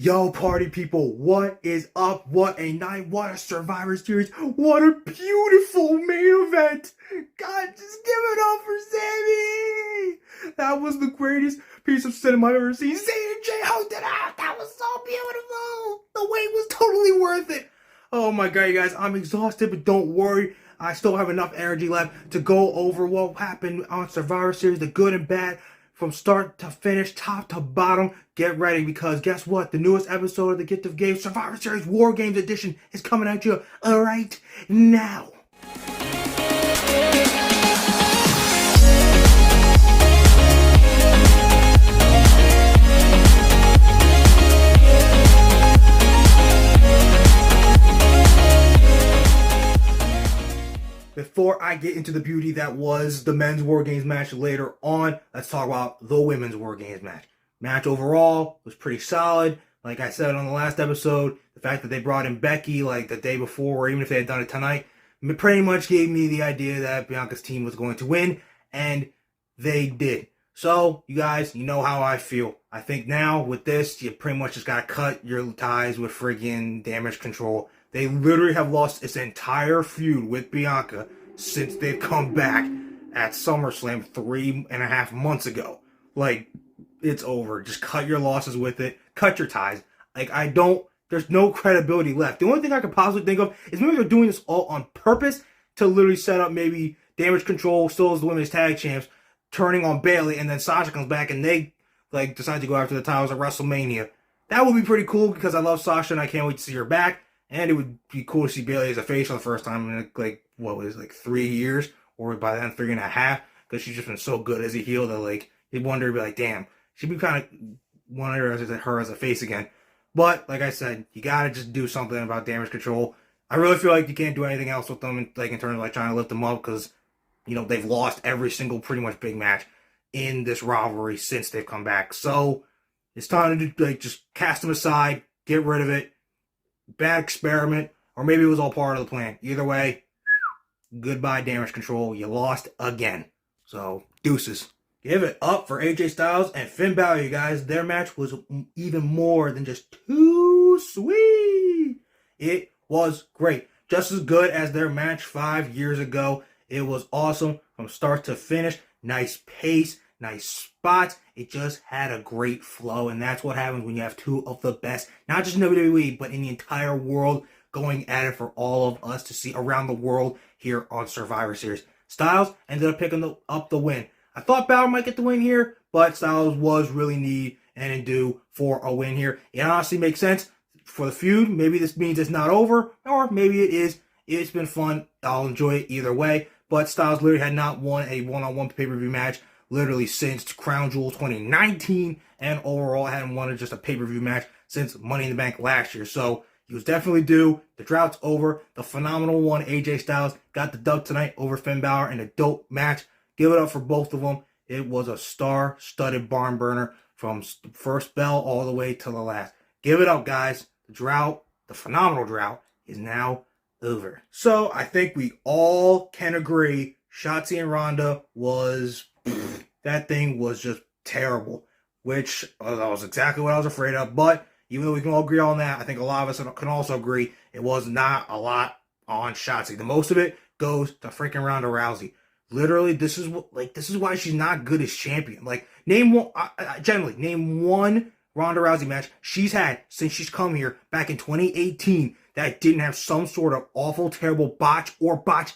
Yo, party people, what is up? What a night, what a Survivor Series, what a beautiful main event! God, just give it up for Sami! That was the greatest piece of cinema I've ever seen. Zayn and Jay hosted out! That was so beautiful! The wait was totally worth it! Oh my god, you guys, I'm exhausted, but don't worry. I still have enough energy left to go over what happened on Survivor Series, the good and bad, from start to finish, top to bottom. Get ready, because guess what? The newest episode of the Gift of Gabe Survivor Series Wargames Edition is coming at you right now. Before I get into the beauty that was the men's War Games match later on, let's talk about the women's War Games match. Match overall was pretty solid. Like I said on the last episode, the fact that they brought in Becky like the day before, or even if they had done it tonight, it pretty much gave me the idea that Bianca's team was going to win, and they did. So, you guys, you know how I feel. I think now with this, you pretty much just gotta cut your ties with friggin' Damage Ctrl. They literally have lost its entire feud with Bianca since they've come back at SummerSlam 3.5 months ago. Like, it's over. Just cut your losses with it. Cut your ties. Like, there's no credibility left. The only thing I could possibly think of is maybe they're doing this all on purpose to literally set up maybe Damage Ctrl still as the women's tag champs, turning on Bayley, and then Sasha comes back and they, like, decide to go after the titles at WrestleMania. That would be pretty cool because I love Sasha and I can't wait to see her back. And it would be cool to see Bayley as a face for the first time in, like, what was it, like 3 years? Or by then 3.5? Because she's just been so good as a heel that, like, you'd wonder, be like, damn, she'd be kind of wanting her as a face again. But, like I said, you gotta just do something about Damage Ctrl. I really feel like you can't do anything else with them, like, in terms of, like, trying to lift them up, because, you know, they've lost every single pretty much big match in this rivalry since they've come back. So, it's time to, like, just cast them aside, get rid of it. Bad experiment, or maybe it was all part of the plan. Either way, goodbye Damage Ctrl. You lost again. So, deuces. Give it up for AJ Styles and Finn Balor, you guys. Their match was even more than just too sweet. It was great. Just as good as their match 5 years ago. It was awesome from start to finish. Nice pace, nice spots. It just had a great flow, and that's what happens when you have two of the best, not just in WWE, but in the entire world, going at it for all of us to see around the world here on Survivor Series. Styles ended up picking up the win. I thought Balor might get the win here, but Styles was really need and in due for a win here. It honestly makes sense for the feud. Maybe this means it's not over, or maybe it is. It's been fun. I'll enjoy it either way. But Styles literally had not won a one-on-one pay-per-view match literally since Crown Jewel 2019, and overall hadn't won just a pay-per-view match since Money in the Bank last year. So he was definitely due. The drought's over. The phenomenal one, AJ Styles, got the dub tonight over Finn Balor in a dope match. Give it up for both of them. It was a star-studded barn burner from the first bell all the way to the last. Give it up, guys. The drought, the phenomenal drought, is now over. So I think we all can agree Shotzi and Ronda was... that thing was just terrible, which was exactly what I was afraid of. But even though we can all agree on that, I think a lot of us can also agree it was not a lot on Shotzi. The most of it goes to freaking Ronda Rousey. Literally, this is why she's not good as champion. Like, name one Ronda Rousey match she's had since she's come here back in 2018 that didn't have some sort of awful, terrible botch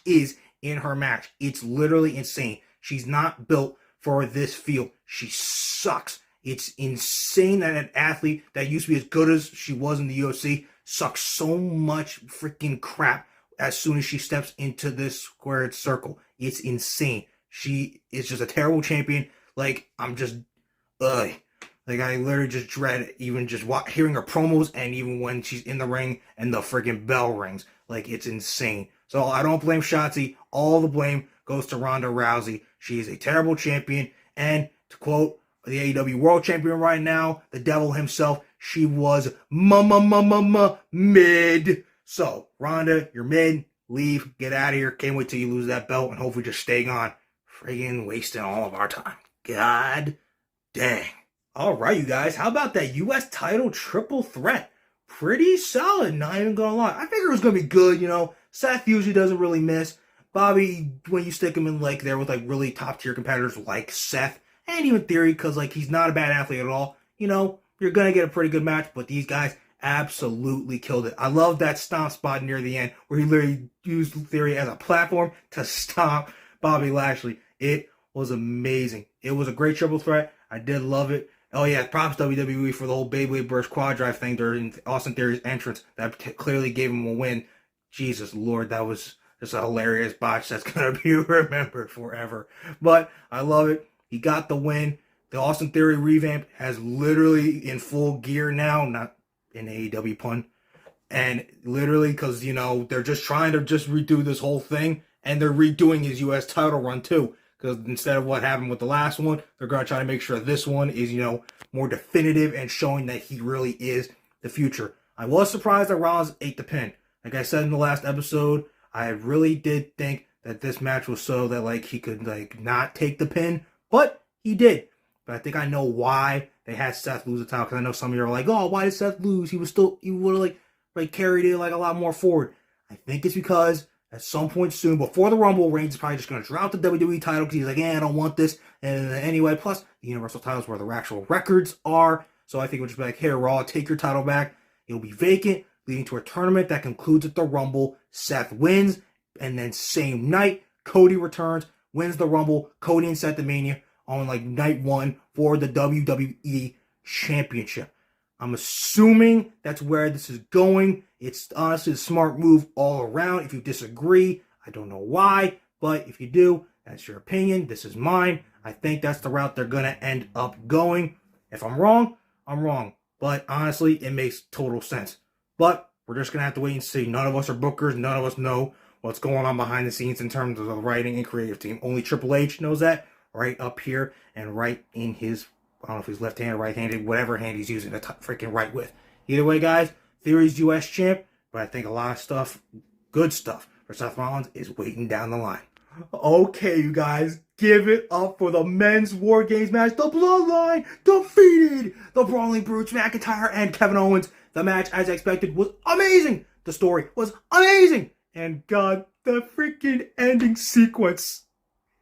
is in her match. It's literally insane. She's not built for this field. She sucks. It's insane that an athlete that used to be as good as she was in the UFC sucks so much freaking crap as soon as she steps into this squared circle. It's insane. She is just a terrible champion. Like, I'm just, like, I literally just dread even just hearing her promos, and even when she's in the ring and the freaking bell rings. Like, it's insane. So I don't blame Shotzi. All the blame goes to Ronda Rousey. She is a terrible champion, and to quote the AEW World Champion right now, the devil himself, she was mid. So, Ronda, you're mid. Leave. Get out of here. Can't wait till you lose that belt, and hopefully just stay on. Friggin' wasting all of our time. God dang. All right, you guys. How about that U.S. title triple threat? Pretty solid, not even gonna lie. I figured it was gonna be good, you know. Seth usually doesn't really miss. Bobby, when you stick him in like there with like really top tier competitors like Seth, and even Theory, because like he's not a bad athlete at all, you know, you're gonna get a pretty good match. But these guys absolutely killed it. I love that stomp spot near the end where he literally used Theory as a platform to stomp Bobby Lashley. It was amazing. It was a great triple threat. I did love it. Oh yeah, props WWE for the whole Beyblade Burst quad drive thing during Austin Theory's entrance. That clearly gave him a win. Jesus Lord, that was just a hilarious botch that's gonna be remembered forever. But I love it. He got the win. The Austin Theory revamp has literally in full gear now, not an AEW pun. And literally, because, you know, they're just trying to just redo this whole thing, and they're redoing his U.S. title run too. Because instead of what happened with the last one, they're going to try to make sure this one is, you know, more definitive and showing that he really is the future. I was surprised that Rollins ate the pin. Like I said in the last episode, I really did think that this match was so that, like, he could, like, not take the pin. But he did. But I think I know why they had Seth lose the title. Because I know some of you are like, oh, why did Seth lose? He would have, like carried it, like, a lot more forward. I think it's because at some point soon, before the Rumble, Reigns is probably just going to drop the WWE title because he's like, I don't want this. And anyway, plus the Universal title is where the actual records are. So I think we'll just be like, here, Raw, take your title back. It'll be vacant, leading to a tournament that concludes at the Rumble. Seth wins, and then same night, Cody returns, wins the Rumble. Cody and Seth at Mania on like night one for the WWE Championship. I'm assuming that's where this is going. It's honestly a smart move all around. If you disagree, I don't know why, but if you do, that's your opinion. This is mine. I think that's the route they're going to end up going. If I'm wrong, I'm wrong. But honestly, it makes total sense. But we're just going to have to wait and see. None of us are bookers. None of us know what's going on behind the scenes in terms of the writing and creative team. Only Triple H knows that right up here and right in his, I don't know if he's left-handed, right-handed, whatever hand he's using to freaking write with. Either way, guys, Theory's U.S. champ, but I think a lot of stuff, good stuff, for Seth Rollins is waiting down the line. Okay, you guys, give it up for the men's War Games match. The Bloodline defeated the Brawling Brutes, McIntyre and Kevin Owens. The match, as expected, was amazing. The story was amazing. And God, the freaking ending sequence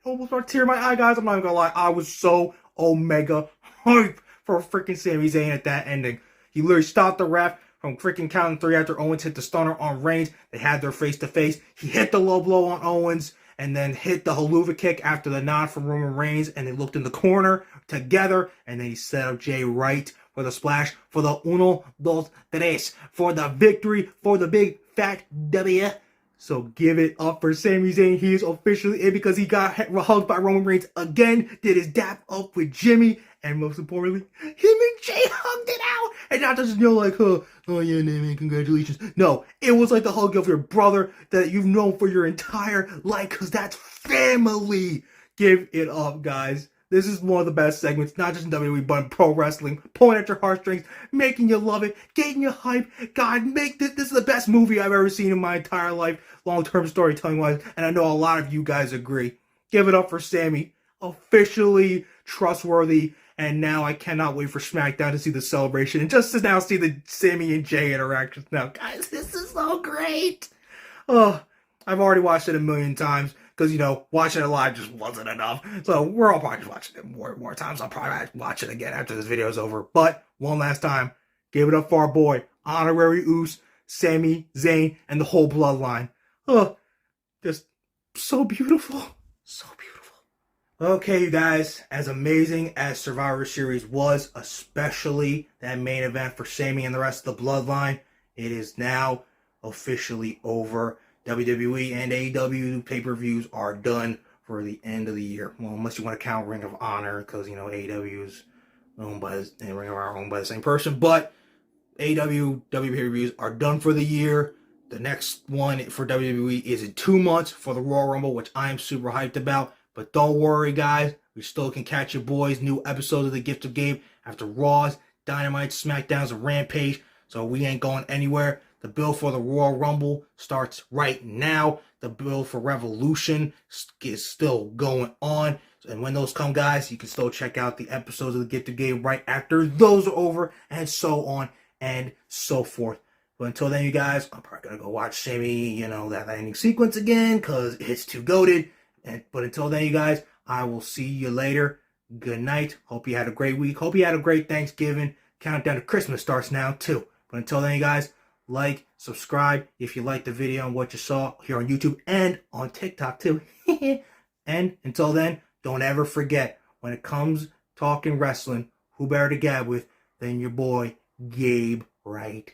almost brought a tear in my eye, guys. I'm not even gonna lie. I was so omega hype for freaking Sami Zayn at that ending. He literally stopped the ref from freaking counting three after Owens hit the stunner on Reigns. They had their face-to-face. He hit the low blow on Owens and then hit the haluva kick after the nod from Roman Reigns, and they looked in the corner together, and then he set up Jay right for the splash, for the uno, dos, tres, for the victory, for the big fat W. So give it up for Sami Zayn. He is officially in because he got hugged by Roman Reigns again, did his dap up with Jimmy, and most importantly, him and Jay hugged it out. And not just, you know, like, oh yeah, man, congratulations. No, it was like the hug of your brother that you've known for your entire life, because that's family. Give it up, guys. This is one of the best segments, not just in WWE, but in pro wrestling. Pulling at your heartstrings, making you love it, getting you hype. God, make this is the best movie I've ever seen in my entire life, long-term storytelling wise, and I know a lot of you guys agree. Give it up for Sami, officially trustworthy, and now I cannot wait for SmackDown to see the celebration and just to now see the Sami and Jay interactions. Now, guys, this is so great. Oh, I've already watched it a million times. Because, you know, watching it live just wasn't enough. So we're all probably just watching it more times. I'll probably watch it again after this video is over. But one last time, give it up for our boy, Honorary Uce, Sami, Zayn, and the whole Bloodline. Oh, just so beautiful. So beautiful. Okay, you guys, as amazing as Survivor Series was, especially that main event for Sami and the rest of the Bloodline, it is now officially over. WWE and AEW pay-per-views are done for the end of the year. Well, unless you want to count Ring of Honor, because, you know, AEW is owned by, and Ring of Honor owned by the same person. But AEW, WWE pay-per-views are done for the year. The next one for WWE is in 2 months for the Royal Rumble, which I am super hyped about. But don't worry, guys. We still can catch your boys' new episodes of The Gift of Gabe after Raws, Dynamite, SmackDowns, and Rampage. So we ain't going anywhere. The build for the Royal Rumble starts right now. The build for Revolution is still going on. And when those come, guys, you can still check out the episodes of the Get to Game right after those are over, and so on and so forth. But until then, you guys, I'm probably going to go watch Sami, that ending sequence again, because it's too goated. But until then, you guys, I will see you later. Good night. Hope you had a great week. Hope you had a great Thanksgiving. Countdown to Christmas starts now, too. But until then, you guys, like, subscribe if you liked the video and what you saw here on YouTube and on TikTok, too. And until then, don't ever forget, when it comes talking wrestling, who better to gab with than your boy, Gabe, right